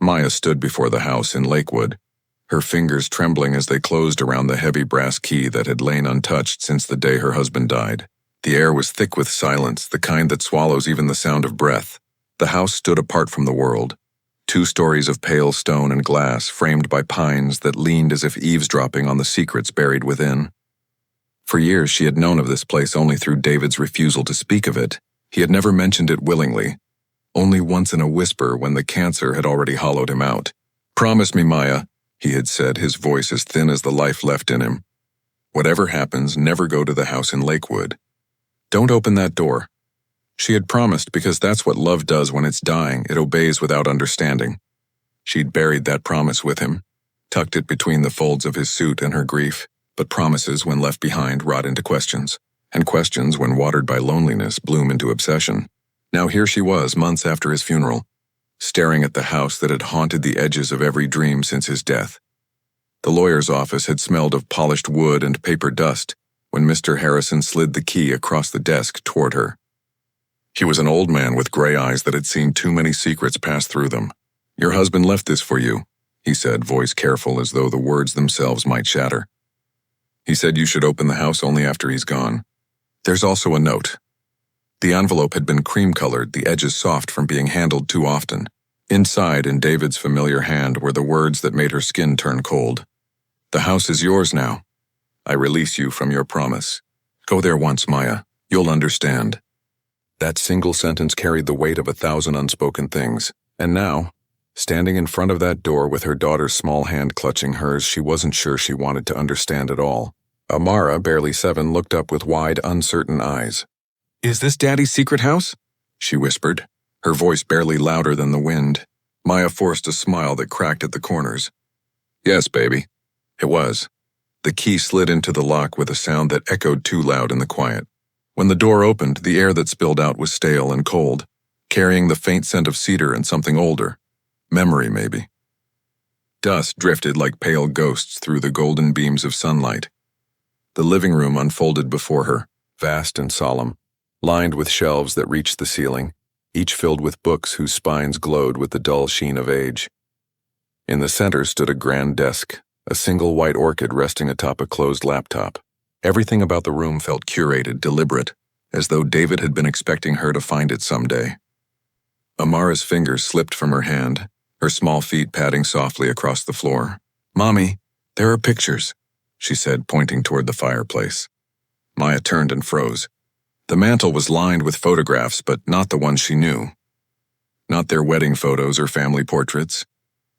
Maya stood before the house in Lakewood, her fingers trembling as they closed around the heavy brass key that had lain untouched since the day her husband died. The air was thick with silence, the kind that swallows even the sound of breath. The house stood apart from the world. 2 stories of pale stone and glass framed by pines that leaned as if eavesdropping on the secrets buried within. For years she had known of this place only through David's refusal to speak of it. He had never mentioned it willingly, only once in a whisper when the cancer had already hollowed him out. "Promise me, Maya," he had said, his voice as thin as the life left in him. "Whatever happens, never go to the house in Lakewood. Don't open that door." She had promised because that's what love does when it's dying. It obeys without understanding. She'd buried that promise with him, tucked it between the folds of his suit and her grief, but promises when left behind rot into questions, and questions when watered by loneliness bloom into obsession. Now here she was, months after his funeral, staring at the house that had haunted the edges of every dream since his death. The lawyer's office had smelled of polished wood and paper dust when Mr. Harrison slid the key across the desk toward her. He was an old man with gray eyes that had seen too many secrets pass through them. "Your husband left this for you," he said, voice careful as though the words themselves might shatter. "He said you should open the house only after he's gone. There's also a note." The envelope had been cream-colored, the edges soft from being handled too often. Inside, in David's familiar hand, were the words that made her skin turn cold. "The house is yours now. I release you from your promise. Go there once, Maya. You'll understand." That single sentence carried the weight of 1,000 unspoken things, and now, standing in front of that door with her daughter's small hand clutching hers, she wasn't sure she wanted to understand at all. Amara, barely 7, looked up with wide, uncertain eyes. "Is this Daddy's secret house?" she whispered, her voice barely louder than the wind. Maya forced a smile that cracked at the corners. "Yes, baby." It was. The key slid into the lock with a sound that echoed too loud in the quiet. When the door opened, the air that spilled out was stale and cold, carrying the faint scent of cedar and something older. Memory, maybe. Dust drifted like pale ghosts through the golden beams of sunlight. The living room unfolded before her, vast and solemn, lined with shelves that reached the ceiling, each filled with books whose spines glowed with the dull sheen of age. In the center stood a grand desk, a single white orchid resting atop a closed laptop. Everything about the room felt curated, deliberate, as though David had been expecting her to find it someday. Amara's fingers slipped from her hand, her small feet padding softly across the floor. "Mommy, there are pictures," she said, pointing toward the fireplace. Maya turned and froze. The mantel was lined with photographs, but not the ones she knew. Not their wedding photos or family portraits.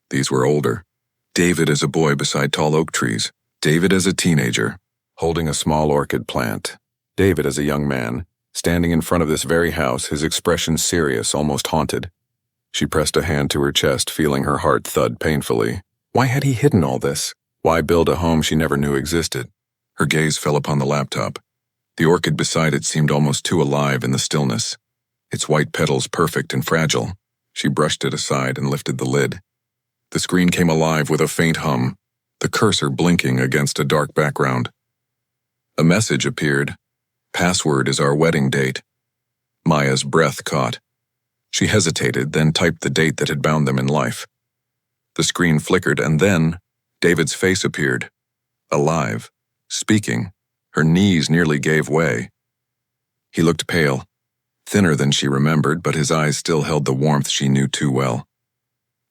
These were older. David as a boy beside tall oak trees. David as a teenager, holding a small orchid plant. David as a young man, standing in front of this very house, his expression serious, almost haunted. She pressed a hand to her chest, feeling her heart thud painfully. Why had he hidden all this? Why build a home she never knew existed? Her gaze fell upon the laptop. The orchid beside it seemed almost too alive in the stillness, its white petals perfect and fragile. She brushed it aside and lifted the lid. The screen came alive with a faint hum, the cursor blinking against a dark background. A message appeared. "Password is our wedding date." Maya's breath caught. She hesitated, then typed the date that had bound them in life. The screen flickered, and then David's face appeared. Alive, speaking. Her knees nearly gave way. He looked pale, thinner than she remembered, but his eyes still held the warmth she knew too well.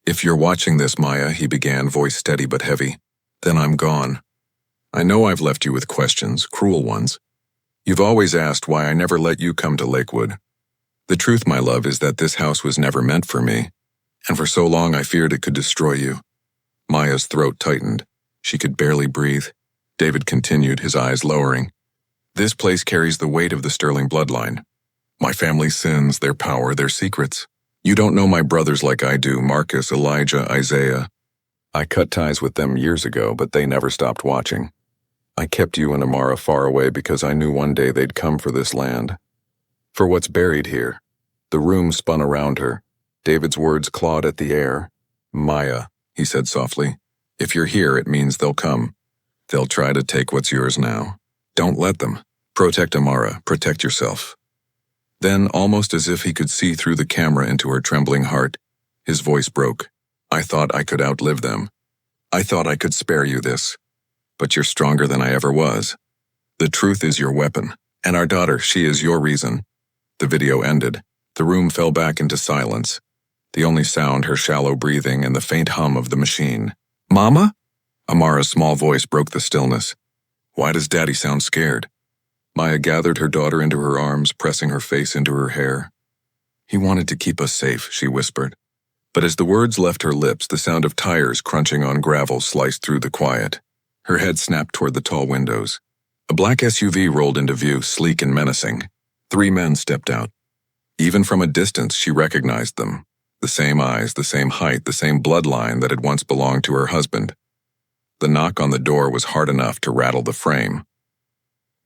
"If you're watching this, Maya," he began, voice steady but heavy, "then I'm gone. I know I've left you with questions, cruel ones. You've always asked why I never let you come to Lakewood. The truth, my love, is that this house was never meant for me, and for so long I feared it could destroy you." Maya's throat tightened. She could barely breathe. David continued, his eyes lowering. "This place carries the weight of the Sterling bloodline. My family's sins, their power, their secrets. You don't know my brothers like I do, Marcus, Elijah, Isaiah. I cut ties with them years ago, but they never stopped watching. I kept you and Amara far away because I knew one day they'd come for this land. For what's buried here." The room spun around her. David's words clawed at the air. "Maya," he said softly, "if you're here, it means they'll come. They'll try to take what's yours now. Don't let them. Protect Amara. Protect yourself." Then, almost as if he could see through the camera into her trembling heart, his voice broke. I thought I could outlive them. I thought I could spare you this. But you're stronger than I ever was. The truth is your weapon, and our daughter, she is your reason." The video ended. The room fell back into silence. The only sound, her shallow breathing and the faint hum of the machine. "Mama?" Amara's small voice broke the stillness. "Why does Daddy sound scared?" Maya gathered her daughter into her arms, pressing her face into her hair. "He wanted to keep us safe," she whispered. But as the words left her lips, the sound of tires crunching on gravel sliced through the quiet. Her head snapped toward the tall windows. A black SUV rolled into view, sleek and menacing. 3 men stepped out. Even from a distance, she recognized them. The same eyes, the same height, the same bloodline that had once belonged to her husband. The knock on the door was hard enough to rattle the frame.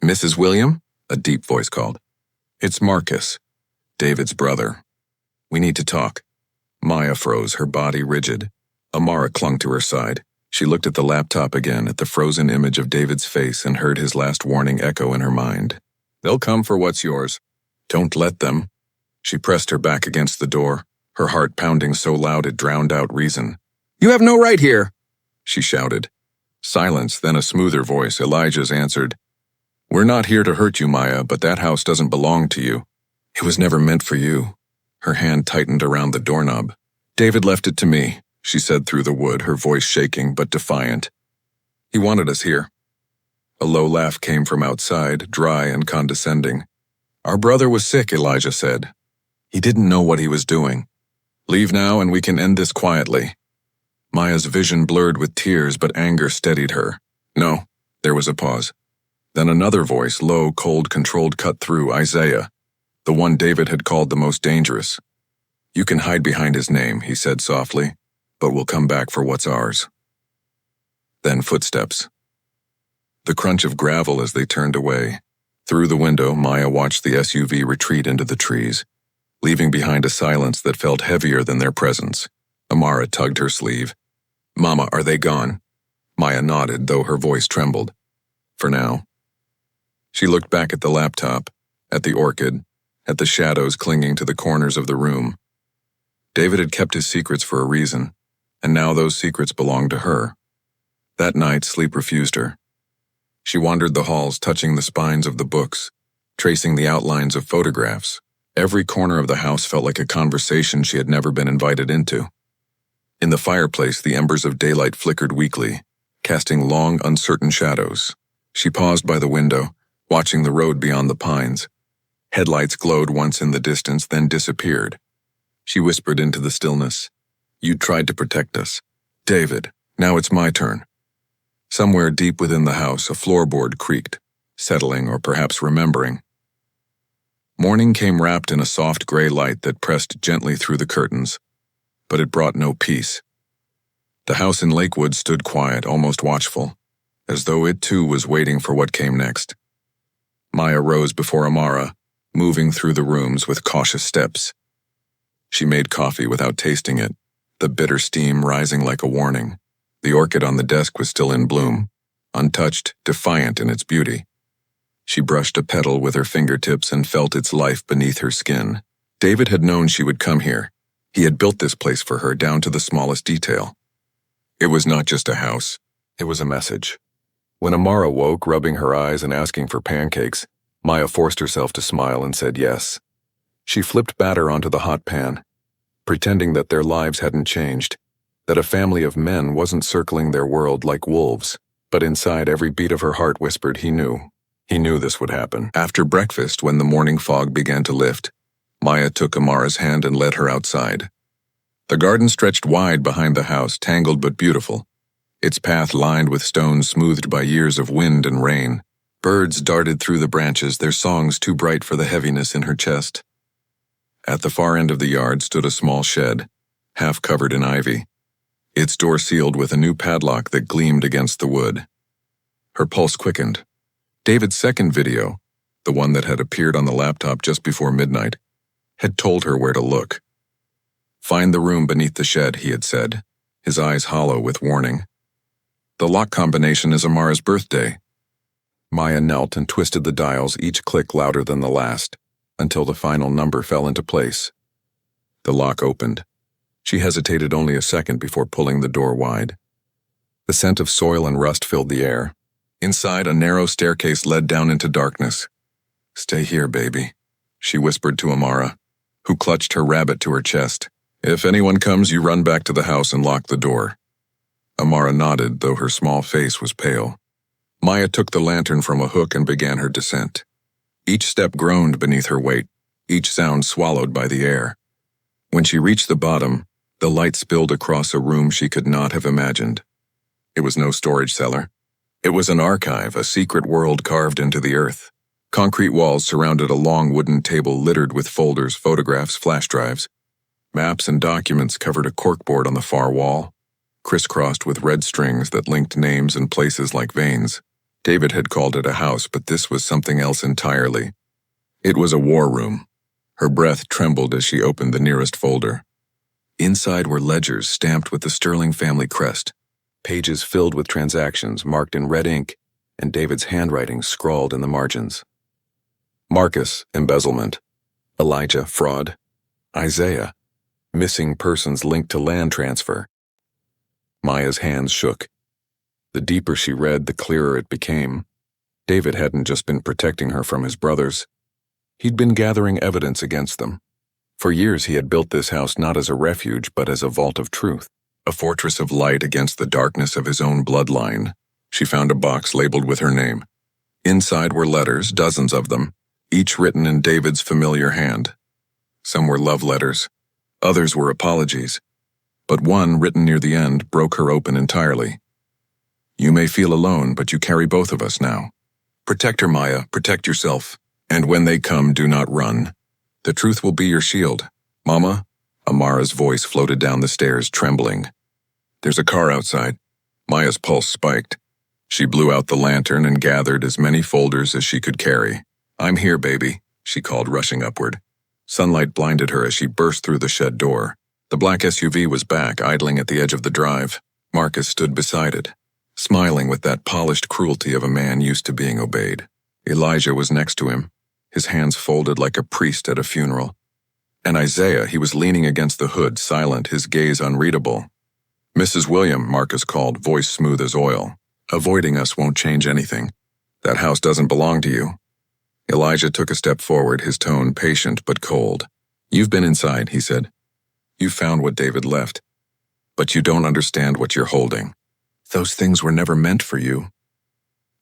"Mrs. William?" a deep voice called. "It's Marcus, David's brother. We need to talk." Maya froze, her body rigid. Amara clung to her side. She looked at the laptop again, at the frozen image of David's face, and heard his last warning echo in her mind. "They'll come for what's yours. Don't let them." She pressed her back against the door, her heart pounding so loud it drowned out reason. "You have no right here," she shouted. Silence, then a smoother voice, Elijah's, answered. "We're not here to hurt you, Maya, but that house doesn't belong to you. It was never meant for you." Her hand tightened around the doorknob. "David left it to me," she said through the wood, her voice shaking but defiant. "He wanted us here." A low laugh came from outside, dry and condescending. "Our brother was sick," Elijah said. "He didn't know what he was doing. Leave now and we can end this quietly." Maya's vision blurred with tears, but anger steadied her. "No." There was a pause. Then another voice, low, cold, controlled, cut through. Isaiah, the one David had called the most dangerous. "You can hide behind his name," he said softly, "but we'll come back for what's ours." Then footsteps. The crunch of gravel as they turned away. Through the window, Maya watched the SUV retreat into the trees, leaving behind a silence that felt heavier than their presence. Amara tugged her sleeve. "Mama, are they gone?" Maya nodded, though her voice trembled. "For now." She looked back at the laptop, at the orchid, at the shadows clinging to the corners of the room. David had kept his secrets for a reason, and now those secrets belonged to her. That night, sleep refused her. She wandered the halls, touching the spines of the books, tracing the outlines of photographs. Every corner of the house felt like a conversation she had never been invited into. In the fireplace, the embers of daylight flickered weakly, casting long, uncertain shadows. She paused by the window, watching the road beyond the pines. Headlights glowed once in the distance, then disappeared. She whispered into the stillness. "You tried to protect us. David, now it's my turn." Somewhere deep within the house, a floorboard creaked, settling or perhaps remembering. Morning came wrapped in a soft gray light that pressed gently through the curtains, but it brought no peace. The house in Lakewood stood quiet, almost watchful, as though it too was waiting for what came next. Maya rose before Amara, moving through the rooms with cautious steps. She made coffee without tasting it, the bitter steam rising like a warning. The orchid on the desk was still in bloom, untouched, defiant in its beauty. She brushed a petal with her fingertips and felt its life beneath her skin. David had known she would come here. He had built this place for her down to the smallest detail. It was not just a house. It was a message. When Amara woke, rubbing her eyes and asking for pancakes, Maya forced herself to smile and said yes. She flipped batter onto the hot pan, pretending that their lives hadn't changed, that a family of men wasn't circling their world like wolves, but inside every beat of her heart whispered he knew. He knew this would happen. After breakfast, when the morning fog began to lift, Maya took Amara's hand and led her outside. The garden stretched wide behind the house, tangled but beautiful, its path lined with stones smoothed by years of wind and rain. Birds darted through the branches, their songs too bright for the heaviness in her chest. At the far end of the yard stood a small shed, half covered in ivy, its door sealed with a new padlock that gleamed against the wood. Her pulse quickened. David's second video, the one that had appeared on the laptop just before midnight, had told her where to look. "Find the room beneath the shed," he had said, his eyes hollow with warning. "The lock combination is Amara's birthday." Maya knelt and twisted the dials, each click louder than the last, until the final number fell into place. The lock opened. She hesitated only a second before pulling the door wide. The scent of soil and rust filled the air. Inside, a narrow staircase led down into darkness. "Stay here, baby," she whispered to Amara, who clutched her rabbit to her chest. "If anyone comes, you run back to the house and lock the door." Amara nodded, though her small face was pale. Maya took the lantern from a hook and began her descent. Each step groaned beneath her weight, each sound swallowed by the air. When she reached the bottom, the light spilled across a room she could not have imagined. It was no storage cellar. It was an archive, a secret world carved into the earth. Concrete walls surrounded a long wooden table littered with folders, photographs, flash drives. Maps and documents covered a corkboard on the far wall, crisscrossed with red strings that linked names and places like veins. David had called it a house, but this was something else entirely. It was a war room. Her breath trembled as she opened the nearest folder. Inside were ledgers stamped with the Sterling family crest, pages filled with transactions marked in red ink, and David's handwriting scrawled in the margins. Marcus, embezzlement. Elijah, fraud. Isaiah, missing persons linked to land transfer. Maya's hands shook. The deeper she read, the clearer it became. David hadn't just been protecting her from his brothers. He'd been gathering evidence against them. For years he had built this house not as a refuge, but as a vault of truth, a fortress of light against the darkness of his own bloodline. She found a box labeled with her name. Inside were letters, dozens of them, each written in David's familiar hand. Some were love letters, others were apologies, but one, written near the end, broke her open entirely. "You may feel alone, but you carry both of us now. Protect her, Maya, protect yourself, and when they come, do not run. The truth will be your shield. Mama?" Amara's voice floated down the stairs, trembling. "There's a car outside." Maya's pulse spiked. She blew out the lantern and gathered as many folders as she could carry. "I'm here, baby," she called, rushing upward. Sunlight blinded her as she burst through the shed door. The black SUV was back, idling at the edge of the drive. Marcus stood beside it, smiling with that polished cruelty of a man used to being obeyed. Elijah was next to him, his hands folded like a priest at a funeral. And Isaiah, he was leaning against the hood, silent, his gaze unreadable. "Mrs. William," Marcus called, voice smooth as oil. "Avoiding us won't change anything. That house doesn't belong to you." Elijah took a step forward, his tone patient but cold. "You've been inside," he said. "You found what David left. But you don't understand what you're holding. Those things were never meant for you."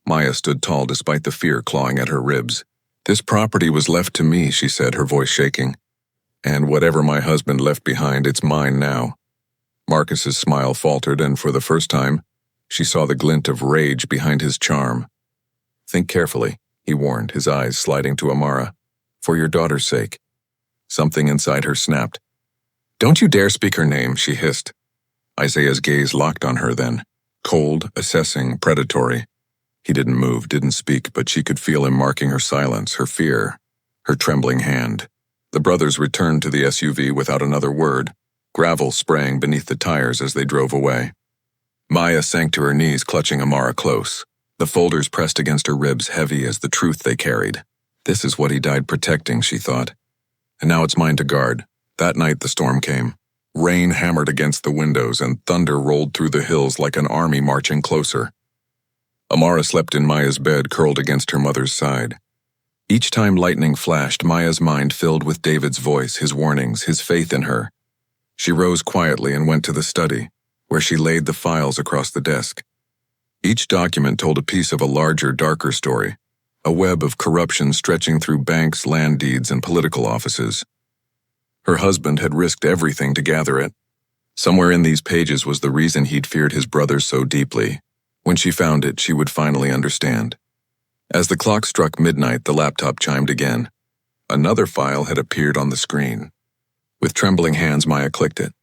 Maya stood tall despite the fear clawing at her ribs. "This property was left to me," she said, her voice shaking. "And whatever my husband left behind, it's mine now." Marcus's smile faltered, and for the first time, she saw the glint of rage behind his charm. "Think carefully," he warned, his eyes sliding to Amara. "For your daughter's sake." Something inside her snapped. "Don't you dare speak her name," she hissed. Isaiah's gaze locked on her then, cold, assessing, predatory. He didn't move, didn't speak, but she could feel him marking her silence, her fear, her trembling hand. The brothers returned to the SUV without another word, gravel spraying beneath the tires as they drove away. Maya sank to her knees, clutching Amara close, the folders pressed against her ribs, heavy as the truth they carried. This is what he died protecting, she thought. And now it's mine to guard. That night the storm came. Rain hammered against the windows and thunder rolled through the hills like an army marching closer. Amara slept in Maya's bed, curled against her mother's side. Each time lightning flashed, Maya's mind filled with David's voice, his warnings, his faith in her. She rose quietly and went to the study, where she laid the files across the desk. Each document told a piece of a larger, darker story, a web of corruption stretching through banks, land deeds, and political offices. Her husband had risked everything to gather it. Somewhere in these pages was the reason he'd feared his brothers so deeply. When she found it, she would finally understand. As the clock struck midnight, the laptop chimed again. Another file had appeared on the screen. With trembling hands, Maya clicked it.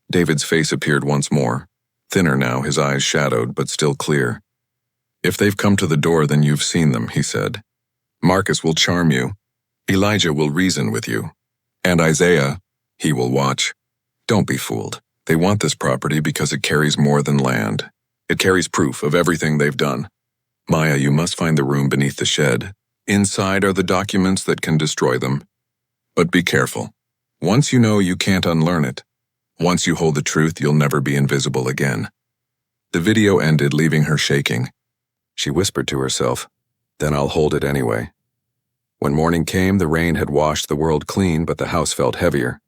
David's face appeared once more, thinner now, his eyes shadowed but still clear. "If they've come to the door, then you've seen them," he said. "Marcus will charm you. Elijah will reason with you. And Isaiah, he will watch. Don't be fooled. They want this property because it carries more than land. It carries proof of everything they've done. Maya, you must find the room beneath the shed. Inside are the documents that can destroy them. But be careful. Once you know, you can't unlearn it. Once you hold the truth, you'll never be invisible again. The video ended, leaving her shaking. She whispered to herself, "Then I'll hold it anyway." When morning came, the rain had washed the world clean, but the house felt heavier.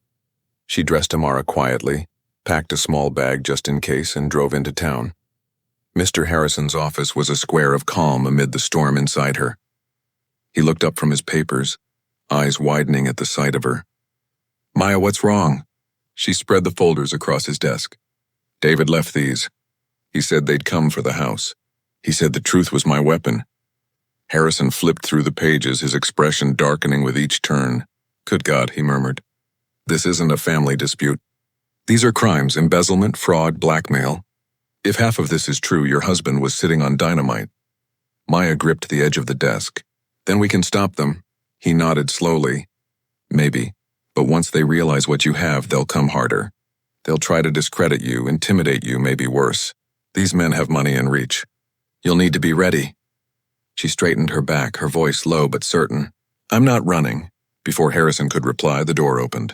She dressed Amara quietly, packed a small bag just in case, and drove into town. Mr. Harrison's office was a square of calm amid the storm inside her. He looked up from his papers, eyes widening at the sight of her. "Maya, what's wrong?" She spread the folders across his desk. "David left these. He said they'd come for the house. He said the truth was my weapon." Harrison flipped through the pages, his expression darkening with each turn. "Good God," he murmured. "This isn't a family dispute. These are crimes: embezzlement, fraud, blackmail. If half of this is true, your husband was sitting on dynamite." Maya gripped the edge of the desk. "Then we can stop them." He nodded slowly. "Maybe. But once they realize what you have, they'll come harder. They'll try to discredit you, intimidate you, maybe worse. These men have money and reach. You'll need to be ready." She straightened her back, her voice low but certain. "I'm not running." Before Harrison could reply, the door opened.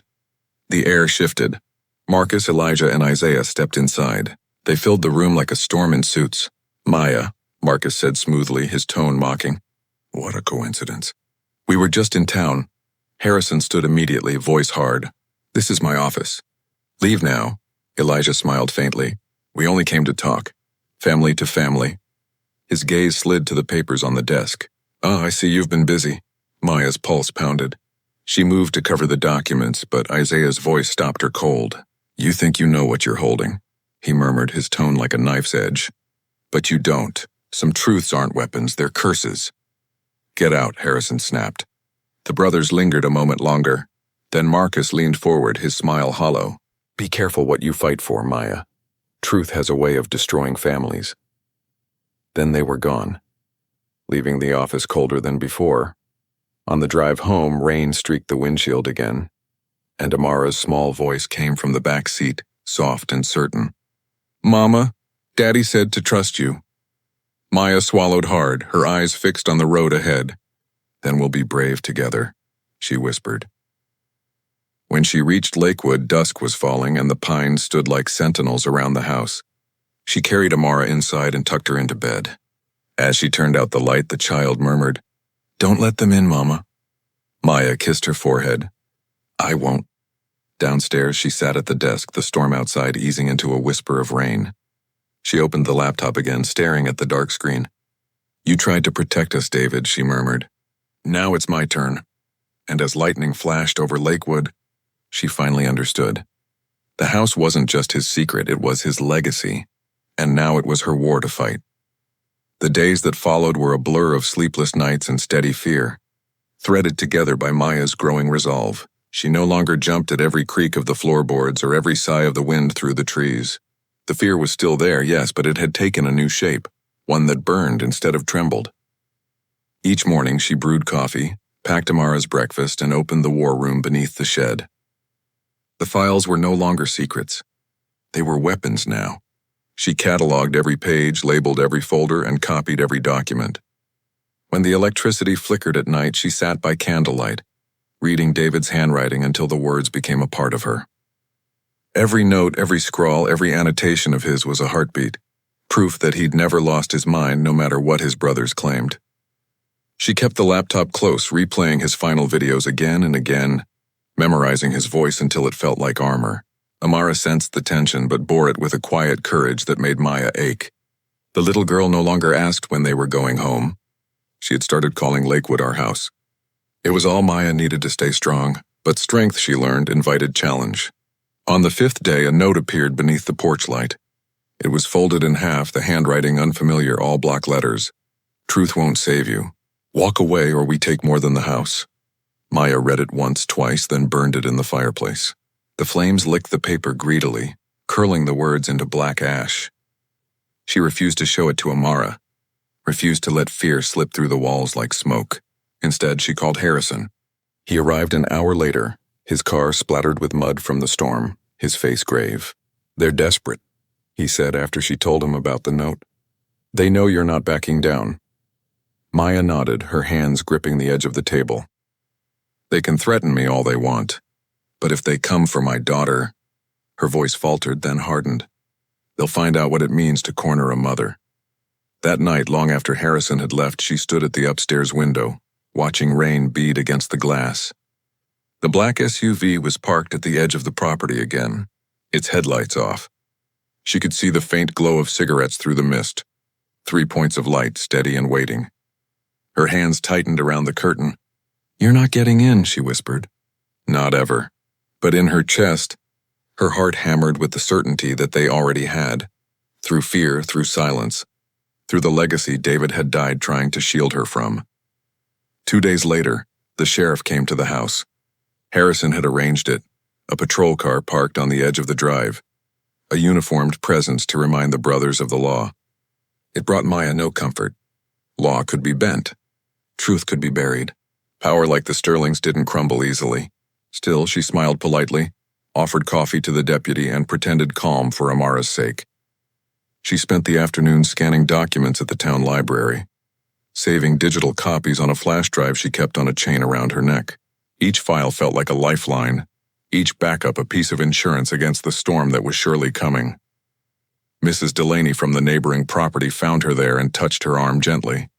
The air shifted. Marcus, Elijah, and Isaiah stepped inside. They filled the room like a storm in suits. "Maya," Marcus said smoothly, his tone mocking. "What a coincidence." "We were just in town." Harrison stood immediately, voice hard. "This is my office." "Leave now." Elijah smiled faintly. "We only came to talk. Family to family." His gaze slid to the papers on the desk. "Ah, I see you've been busy." Maya's pulse pounded. She moved to cover the documents, but Isaiah's voice stopped her cold. "You think you know what you're holding," he murmured, his tone like a knife's edge. "But you don't. Some truths aren't weapons, they're curses." "Get out," Harrison snapped. The brothers lingered a moment longer. Then Marcus leaned forward, his smile hollow. "Be careful what you fight for, Maya. Truth has a way of destroying families." Then they were gone, leaving the office colder than before. On the drive home, rain streaked the windshield again, and Amara's small voice came from the back seat, soft and certain. "Mama, Daddy said to trust you." Maya swallowed hard, her eyes fixed on the road ahead. "Then we'll be brave together," she whispered. When she reached Lakewood, dusk was falling and the pines stood like sentinels around the house. She carried Amara inside and tucked her into bed. As she turned out the light, the child murmured, "Don't let them in, Mama." Maya kissed her forehead. "I won't." Downstairs, she sat at the desk, the storm outside easing into a whisper of rain. She opened the laptop again, staring at the dark screen. "You tried to protect us, David," she murmured. "Now it's my turn." And as lightning flashed over Lakewood, she finally understood. The house wasn't just his secret, it was his legacy, and now it was her war to fight. The days that followed were a blur of sleepless nights and steady fear. Threaded together by Maya's growing resolve, she no longer jumped at every creak of the floorboards or every sigh of the wind through the trees. The fear was still there, yes, but it had taken a new shape, one that burned instead of trembled. Each morning she brewed coffee, packed Amara's breakfast, and opened the war room beneath the shed. The files were no longer secrets. They were weapons now. She cataloged every page, labeled every folder, and copied every document. When the electricity flickered at night, she sat by candlelight, reading David's handwriting until the words became a part of her. Every note, every scrawl, every annotation of his was a heartbeat, proof that he'd never lost his mind no matter what his brothers claimed. She kept the laptop close, replaying his final videos again and again, memorizing his voice until it felt like armor. Amara sensed the tension but bore it with a quiet courage that made Maya ache. The little girl no longer asked when they were going home. She had started calling Lakewood our house. It was all Maya needed to stay strong, but strength, she learned, invited challenge. On the 5th day, a note appeared beneath the porch light. It was folded in half, the handwriting unfamiliar, all block letters. "Truth won't save you. Walk away or we take more than the house." Maya read it once, twice, then burned it in the fireplace. The flames licked the paper greedily, curling the words into black ash. She refused to show it to Amara, refused to let fear slip through the walls like smoke. Instead, she called Harrison. He arrived an hour later, his car splattered with mud from the storm, his face grave. "They're desperate," he said after she told him about the note. "They know you're not backing down." Maya nodded, her hands gripping the edge of the table. "They can threaten me all they want, but if they come for my daughter..." Her voice faltered, then hardened. They'll find out what it means to corner a mother. That night, long after Harrison had left, she stood at the upstairs window, watching rain bead against the glass. The black SUV was parked at the edge of the property again, its headlights off. She could see the faint glow of cigarettes through the mist, 3 points of light, steady and waiting. Her hands tightened around the curtain. "You're not getting in," she whispered. Not ever. But in her chest, her heart hammered with the certainty that they already had, through fear, through silence, through the legacy David had died trying to shield her from. 2 days later, the sheriff came to the house. Harrison had arranged it, a patrol car parked on the edge of the drive, a uniformed presence to remind the brothers of the law. It brought Maya no comfort. Law could be bent. Truth could be buried. Power like the Sterlings didn't crumble easily. Still, she smiled politely, offered coffee to the deputy, and pretended calm for Amara's sake. She spent the afternoon scanning documents at the town library, saving digital copies on a flash drive she kept on a chain around her neck. Each file felt like a lifeline, each backup a piece of insurance against the storm that was surely coming. Mrs. Delaney from the neighboring property found her there and touched her arm gently.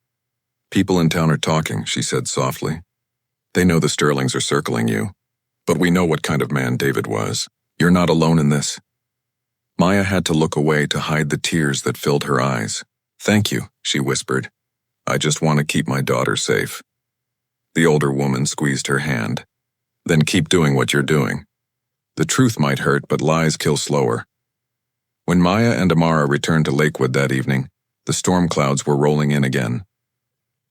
"People in town are talking," she said softly. "They know the Sterlings are circling you. But we know what kind of man David was. You're not alone in this." Maya had to look away to hide the tears that filled her eyes. "Thank you," she whispered. "I just want to keep my daughter safe." The older woman squeezed her hand. "Then keep doing what you're doing. The truth might hurt, but lies kill slower." When Maya and Amara returned to Lakewood that evening, the storm clouds were rolling in again.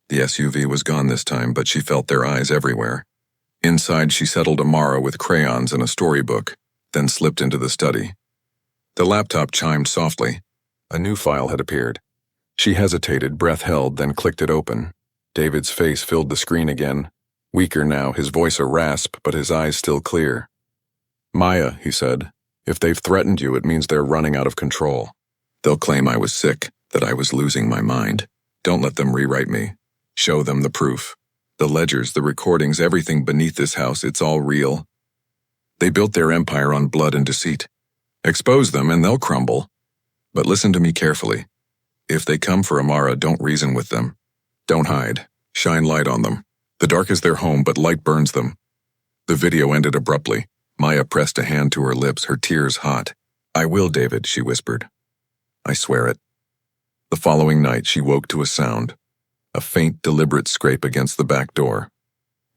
The SUV was gone this time, but she felt their eyes everywhere. Inside, she settled Amara with crayons and a storybook, then slipped into the study. The laptop chimed softly. A new file had appeared. She hesitated, breath held, then clicked it open. David's face filled the screen again. Weaker now, his voice a rasp, but his eyes still clear. "Maya," he said, "if they've threatened you, it means they're running out of control. They'll claim I was sick, that I was losing my mind. Don't let them rewrite me. Show them the proof. The ledgers, the recordings, everything beneath this house, it's all real. They built their empire on blood and deceit. Expose them and they'll crumble. But listen to me carefully. If they come for Amara, don't reason with them. Don't hide. Shine light on them. The dark is their home, but light burns them." The video ended abruptly. Maya pressed a hand to her lips, her tears hot. "I will, David," she whispered. "I swear it." The following night, she woke to a sound. A faint, deliberate scrape against the back door.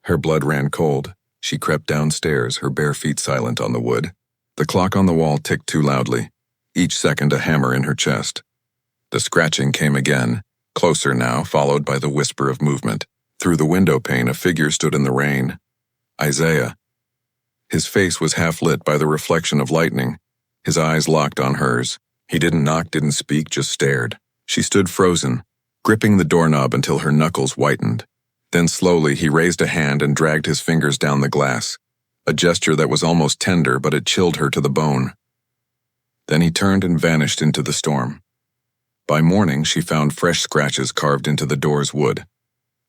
Her blood ran cold. She crept downstairs, her bare feet silent on the wood. The clock on the wall ticked too loudly, each second a hammer in her chest. The scratching came again, closer now, followed by the whisper of movement. Through the window pane, a figure stood in the rain. Isaiah. His face was half lit by the reflection of lightning, his eyes locked on hers. He didn't knock, didn't speak, just stared. She stood frozen, gripping the doorknob until her knuckles whitened. Then slowly he raised a hand and dragged his fingers down the glass, a gesture that was almost tender, but it chilled her to the bone. Then he turned and vanished into the storm. By morning, she found fresh scratches carved into the door's wood.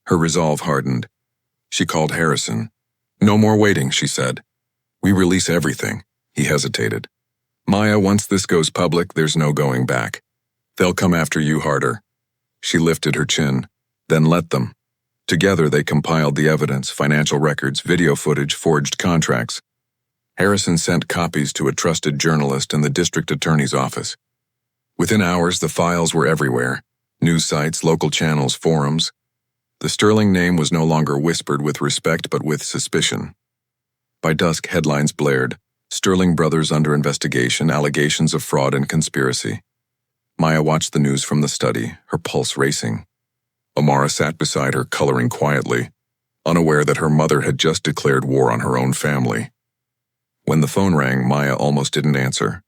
Her resolve hardened. She called Harrison. "No more waiting," she said. "We release everything." He hesitated. "Maya, once this goes public, there's no going back. They'll come after you harder." She lifted her chin. "Then let them." Together they compiled the evidence, financial records, video footage, forged contracts. Harrison sent copies to a trusted journalist in the district attorney's office. Within hours, the files were everywhere. News sites, local channels, forums. The Sterling name was no longer whispered with respect but with suspicion. By dusk, headlines blared. Sterling brothers under investigation, allegations of fraud and conspiracy. Maya watched the news from the study, her pulse racing. Amara sat beside her, coloring quietly, unaware that her mother had just declared war on her own family. When the phone rang, Maya almost didn't answer.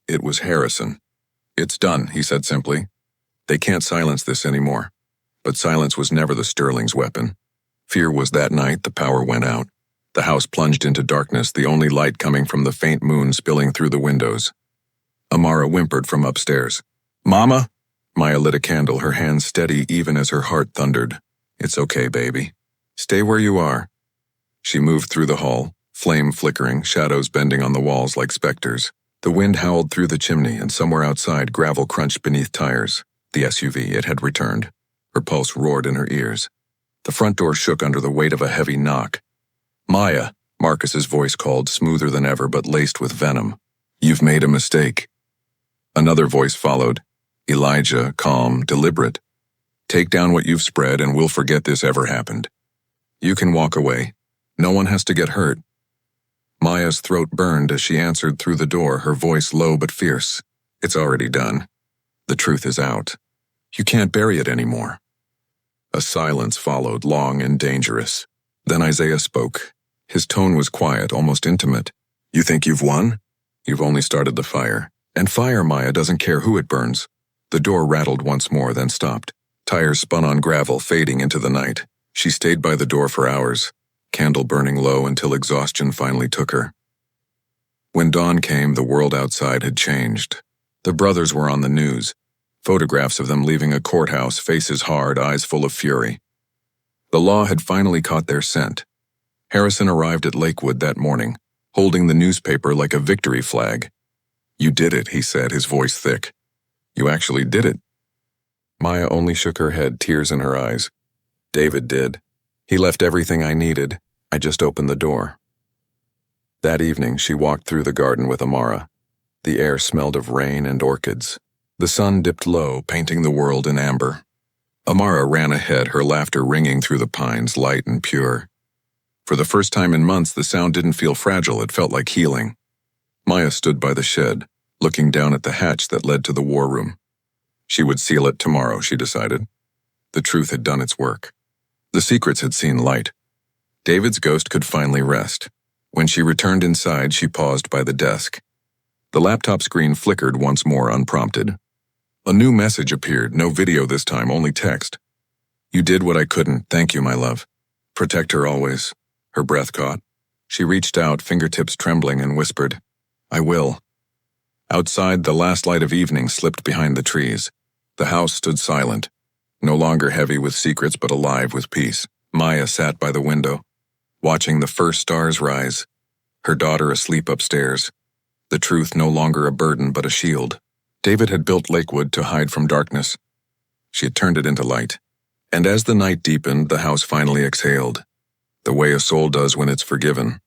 It was Harrison. "It's done," he said simply. "They can't silence this anymore." But silence was never the Sterling's weapon. Fear was that night. The power went out. The house plunged into darkness, the only light coming from the faint moon spilling through the windows. Amara whimpered from upstairs. "Mama?" Maya lit a candle, her hands steady even as her heart thundered. "It's okay, baby. Stay where you are." She moved through the hall, flame flickering, shadows bending on the walls like specters. The wind howled through the chimney, and somewhere outside, gravel crunched beneath tires. The SUV, it had returned. Her pulse roared in her ears. The front door shook under the weight of a heavy knock. "Maya," Marcus's voice called, smoother than ever but laced with venom. "You've made a mistake." Another voice followed. Elijah, calm, deliberate. "Take down what you've spread and we'll forget this ever happened. You can walk away. No one has to get hurt." Maya's throat burned as she answered through the door, her voice low but fierce. "It's already done. The truth is out. You can't bury it anymore." A silence followed, long and dangerous. Then Isaiah spoke. His tone was quiet, almost intimate. "You think you've won? You've only started the fire. And fire, Maya, doesn't care who it burns." The door rattled once more, then stopped. Tires spun on gravel, fading into the night. She stayed by the door for hours, candle burning low until exhaustion finally took her. When dawn came, the world outside had changed. The brothers were on the news. Photographs of them leaving a courthouse, faces hard, eyes full of fury. The law had finally caught their scent. Harrison arrived at Lakewood that morning, holding the newspaper like a victory flag. "You did it," he said, his voice thick. "You actually did it." Maya only shook her head, tears in her eyes. "David did. He left everything I needed. I just opened the door." That evening, she walked through the garden with Amara. The air smelled of rain and orchids. The sun dipped low, painting the world in amber. Amara ran ahead, her laughter ringing through the pines, light and pure. For the first time in months, the sound didn't feel fragile, it felt like healing. Maya stood by the shed, looking down at the hatch that led to the war room. She would seal it tomorrow, she decided. The truth had done its work. The secrets had seen light. David's ghost could finally rest. When she returned inside, she paused by the desk. The laptop screen flickered once more, unprompted. A new message appeared, no video this time, only text. "You did what I couldn't, thank you, my love. Protect her always." Her breath caught. She reached out, fingertips trembling, and whispered, "I will." Outside, the last light of evening slipped behind the trees. The house stood silent, no longer heavy with secrets but alive with peace. Maya sat by the window, watching the first stars rise, her daughter asleep upstairs, the truth no longer a burden but a shield. David had built Lakewood to hide from darkness. She had turned it into light. And as the night deepened, the house finally exhaled, the way a soul does when it's forgiven.